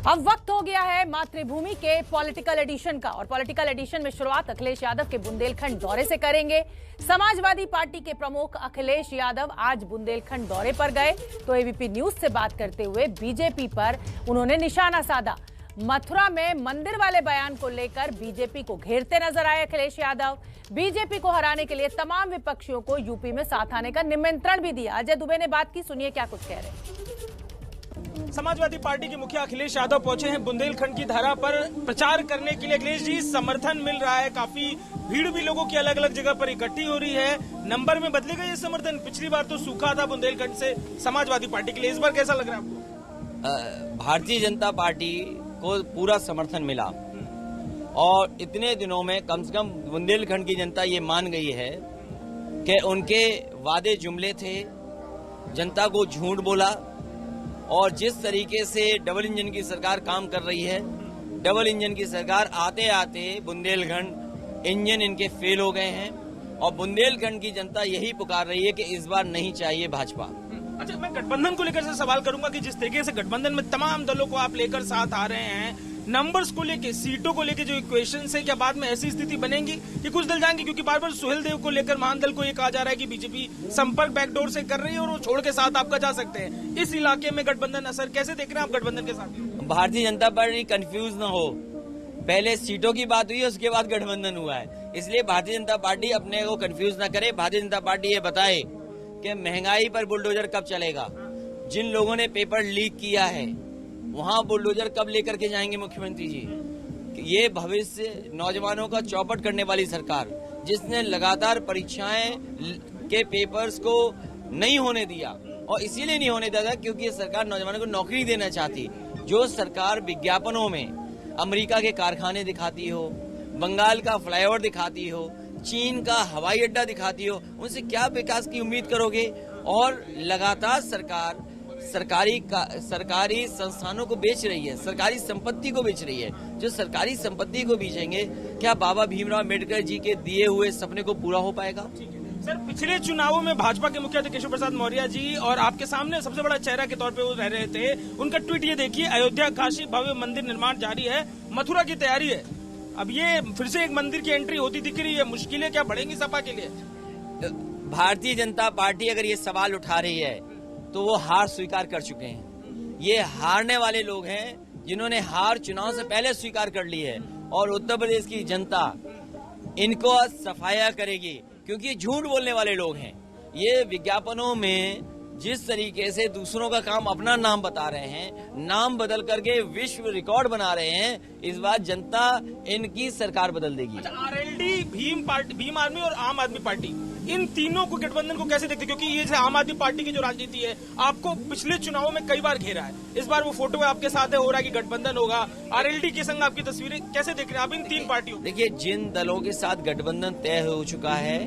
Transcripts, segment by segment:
अब वक्त हो गया है मातृभूमि के पॉलिटिकल एडिशन का और पॉलिटिकल एडिशन में शुरुआत अखिलेश यादव के बुंदेलखंड दौरे से करेंगे। समाजवादी पार्टी के प्रमुख अखिलेश यादव आज बुंदेलखंड दौरे पर गए तो एबीपी न्यूज से बात करते हुए बीजेपी पर उन्होंने निशाना साधा। मथुरा में मंदिर वाले बयान को लेकर बीजेपी को घेरते नजर आए अखिलेश यादव। बीजेपी को हराने के लिए तमाम विपक्षियों को यूपी में साथ आने का निमंत्रण भी दिया। अजय दुबे ने बात की, सुनिए क्या कुछ कह रहे हैं। समाजवादी पार्टी के मुखिया अखिलेश यादव पहुंचे हैं बुंदेलखंड की धरा पर प्रचार करने के लिए। अखिलेश जी, समर्थन मिल रहा है, काफी भीड़ भी लोगों की अलग अलग जगह पर इकट्ठी हो रही है। नंबर में बदलेगा ये समर्थन? पिछली बार तो सूखा था बुंदेलखंड से समाजवादी पार्टी के लिए, इस बार कैसा लग रहा है आपको? भारतीय जनता पार्टी को पूरा समर्थन मिला और इतने दिनों में कम से कम बुंदेलखंड की जनता ये मान गई है कि उनके वादे जुमले थे, जनता को झूठ बोला और जिस तरीके से डबल इंजन की सरकार काम कर रही है, डबल इंजन की सरकार आते आते बुंदेलखंड इंजन इनके फेल हो गए हैं और बुंदेलखंड की जनता यही पुकार रही है कि इस बार नहीं चाहिए भाजपा। अच्छा, मैं गठबंधन को लेकर से सवाल करूंगा कि जिस तरीके से गठबंधन में तमाम दलों को आप लेकर साथ आ रहे हैं, नंबर्स को लेके, सीटों को लेके जो इक्वेशन है, क्या बाद में ऐसी स्थिति बनेगी कि कुछ दल जाएंगे? क्योंकि बार बार सुहेल देव को लेकर महान दल को ये कहा जा रहा है कि बीजेपी संपर्क बैकडोर से कर रही है और वो छोड़ के साथ आपका जा सकते हैं। इस इलाके में गठबंधन असर कैसे देख रहे हैं आप गठबंधन के साथ? भारतीय जनता पार्टी कंफ्यूज न हो, पहले सीटों की बात हुई है, उसके बाद गठबंधन हुआ है, इसलिए भारतीय जनता पार्टी अपने को कंफ्यूज न करे। भारतीय जनता पार्टी ये बताए कि महंगाई पर बुलडोजर कब चलेगा। जिन लोगों ने पेपर लीक किया है वहां बुलडोजर कब लेकर के जाएंगे मुख्यमंत्री जी? ये भविष्य नौजवानों का चौपट करने वाली सरकार, जिसने लगातार परीक्षाएं के पेपर्स को नहीं होने दिया और इसीलिए नहीं होने दिया क्योंकि ये सरकार नौजवानों को नौकरी देना चाहती। जो सरकार विज्ञापनों में अमेरिका के कारखाने दिखाती हो, बंगाल का फ्लाईओवर दिखाती हो, चीन का हवाई अड्डा दिखाती हो, उनसे क्या विकास की उम्मीद करोगे? और लगातार सरकार सरकारी संस्थानों को बेच रही है, सरकारी संपत्ति को बेच रही है। जो सरकारी संपत्ति को बेचेंगे, क्या बाबा भीमराव अम्बेडकर जी के दिए हुए सपने को पूरा हो पाएगा? सर, पिछले चुनावों में भाजपा के मुखिया थे केशव प्रसाद मौर्य जी और आपके सामने सबसे बड़ा चेहरा के तौर पे वो रह रहे थे। उनका ट्वीट ये देखिए, अयोध्या काशी भव्य मंदिर निर्माण जारी है, मथुरा की तैयारी है। अब ये फिर से एक मंदिर की एंट्री होती दिख रही है, मुश्किलें क्या बढ़ेंगी सपा के लिए? भारतीय जनता पार्टी अगर ये सवाल उठा रही है तो वो हार स्वीकार कर चुके हैं। ये हारने वाले लोग हैं जिन्होंने हार चुनाव से पहले स्वीकार कर ली है और उत्तर प्रदेश की जनता इनको सफाया करेगी क्योंकि झूठ बोलने वाले लोग हैं। ये विज्ञापनों में जिस तरीके से दूसरों का काम अपना नाम बता रहे हैं, नाम बदल करके विश्व रिकॉर्ड बना रहे हैं, इस बार जनता इनकी सरकार बदल देगी। अच्छा, आरएलडी, भीम आर्मी और आम आदमी पार्टी, इन तीनों को गठबंधन को कैसे देखते? क्योंकि ये आम आदमी पार्टी की जो राजनीति है आपको पिछले चुनावों में कई बार घेरा है, इस बार वो फोटो आपके साथ है, हो रहा है कि गठबंधन होगा, आरएलडी के संग आपकी तस्वीरें, कैसे देख रहे हैं आप इन तीन पार्टियों? देखिए, जिन दलों के साथ गठबंधन तय हो चुका है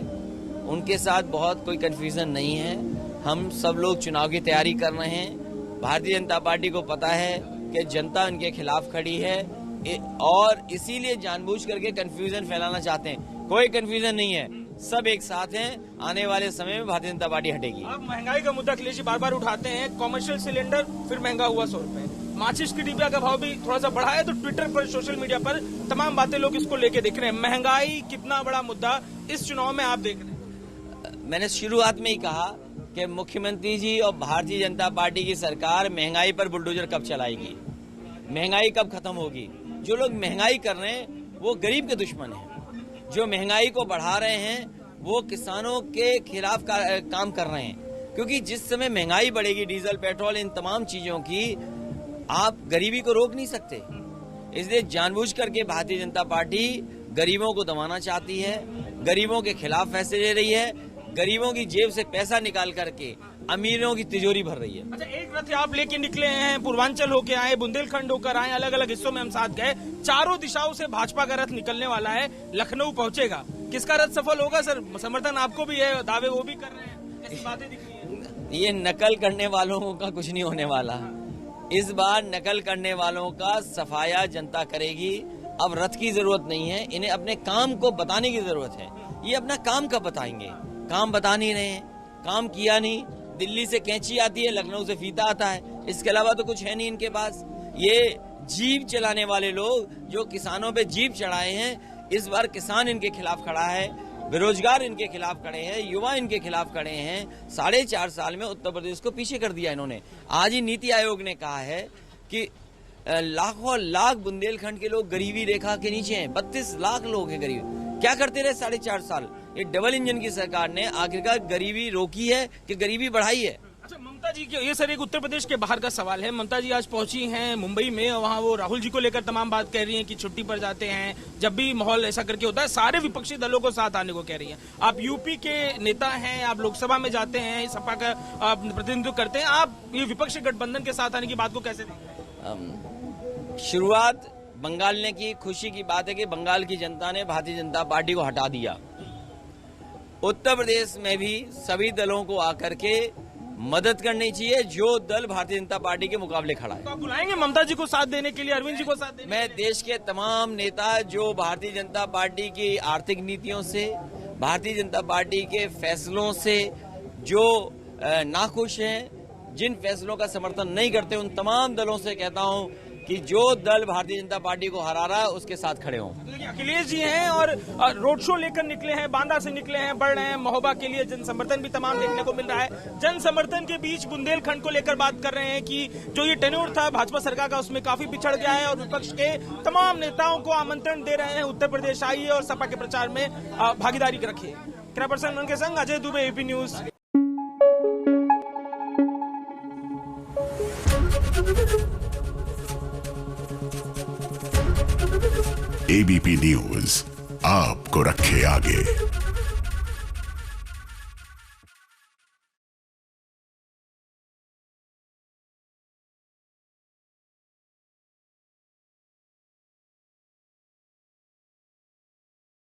उनके साथ बहुत कोई कंफ्यूजन नहीं है। हम सब लोग चुनाव की तैयारी कर रहे हैं। भारतीय जनता पार्टी को पता है कि जनता उनके खिलाफ खड़ी है और इसीलिए जानबूझ करके कंफ्यूजन फैलाना चाहते हैं। कोई कंफ्यूजन नहीं है, सब एक साथ हैं। आने वाले समय में भारतीय जनता पार्टी हटेगी। अब महंगाई का मुद्दा अखिलेश जी बार बार उठाते हैं। कॉमर्शियल सिलेंडर फिर महंगा हुआ 100 रुपए, माचिस की डिबिया का भाव भी थोड़ा सा बढ़ा है, तो ट्विटर पर, सोशल मीडिया पर तमाम बातें लोग इसको लेके देख रहे हैं। महंगाई कितना बड़ा मुद्दा इस चुनाव में आप देख रहे हैं? मैंने शुरुआत में ही कहा कि मुख्यमंत्री जी और भारतीय जनता पार्टी की सरकार महंगाई पर बुलडोजर कब चलाएगी, महंगाई कब खत्म होगी। जो लोग महंगाई कर रहे हैं वो गरीब के दुश्मन हैं, जो महंगाई को बढ़ा रहे हैं वो किसानों के खिलाफ काम कर रहे हैं। क्योंकि जिस समय महंगाई बढ़ेगी, डीजल, पेट्रोल, इन तमाम चीजों की, आप गरीबी को रोक नहीं सकते। इसलिए जानबूझ करके भारतीय जनता पार्टी गरीबों को दबाना चाहती है, गरीबों के खिलाफ फैसले ले रही है, गरीबों की जेब से पैसा निकाल करके अमीरों की तिजोरी भर रही है। अच्छा, एक रथ आप लेके निकले हैं, पूर्वांचल होके आए, बुंदेलखंड होकर आए, अलग अलग हिस्सों में हम साथ गए। चारों दिशाओं से भाजपा का रथ निकलने वाला है, लखनऊ पहुंचेगा। किसका रथ सफल होगा सर? समर्थन आपको भी है, दावे वो भी कर रहे हैं, ऐसी बातें दिख रही हैं। ये नकल करने वालों का कुछ नहीं होने वाला। इस बार नकल करने वालों का सफाया जनता करेगी। अब रथ की जरूरत नहीं है, इन्हें अपने काम को बताने की जरूरत है। ये अपना काम कब बताएंगे? काम बता नहीं रहे हैं, काम किया नहीं। दिल्ली से कैंची आती है, लखनऊ से फीता आता है, इसके अलावा तो कुछ है नहीं इनके पास। ये जीप चलाने वाले लोग जो किसानों पे जीप चढ़ाए हैं, इस बार किसान इनके खिलाफ खड़ा है, बेरोजगार इनके खिलाफ खड़े हैं, युवा इनके खिलाफ खड़े हैं। 4.5 साल में उत्तर प्रदेश को पीछे कर दिया इन्होंने। आज ही नीति आयोग ने कहा है कि लाखों लाख बुंदेलखंड के लोग गरीबी रेखा के नीचे हैं। 32 लाख लोग हैं गरीब। क्या करते रहे 4.5 साल? ये डबल इंजन की सरकार ने आखिरकार गरीबी रोकी है कि गरीबी बढ़ाई है? अच्छा ममता जी, ये सर एक उत्तर प्रदेश के बाहर का सवाल है। ममता जी आज पहुंची हैं मुंबई में, वहां वो राहुल जी को लेकर तमाम बात कह रही हैं कि छुट्टी पर जाते हैं, जब भी माहौल ऐसा करके होता है सारे विपक्षी दलों को साथ आने को कह रही हैं। आप यूपी के नेता हैं, आप लोकसभा में जाते हैं, सपा का प्रतिनिधित्व करते हैं, आप ये विपक्षी गठबंधन के साथ आने की बात को कैसे देखते हैं? शुरुआत बंगाल ने की, खुशी की बात है कि बंगाल की जनता ने भारतीय जनता पार्टी को हटा दिया। उत्तर प्रदेश में भी सभी दलों को आकर के मदद करनी चाहिए जो दल भारतीय जनता पार्टी के मुकाबले खड़ा है। तो आप बुलाएंगे ममता जी को साथ देने के लिए, अरविंद जी को साथ देने? मैं देश के तमाम नेता जो भारतीय जनता पार्टी की आर्थिक नीतियों से, भारतीय जनता पार्टी के फैसलों से जो नाखुश हैं, जिन फैसलों का समर्थन नहीं करते, उन तमाम दलों से कहता हूं कि जो दल भारतीय जनता पार्टी को हरा रहा है उसके साथ खड़े हों। अखिलेश जी हैं और रोड शो लेकर निकले हैं, बांदा से निकले हैं, बढ़ रहे हैं, महोबा के लिए जन समर्थन भी तमाम देखने को मिल रहा है। जन समर्थन के बीच बुंदेलखंड को लेकर बात कर रहे हैं कि जो ये टेन्योर था भाजपा सरकार का उसमें काफी पिछड़ गया है और विपक्ष के तमाम नेताओं को आमंत्रण दे रहे हैं उत्तर प्रदेश आइए और सपा के प्रचार में भागीदारी रखिए। कैमरा पर्सन उनके संग Ajay Dubey, AP news. ABP news आपको रखे आगे।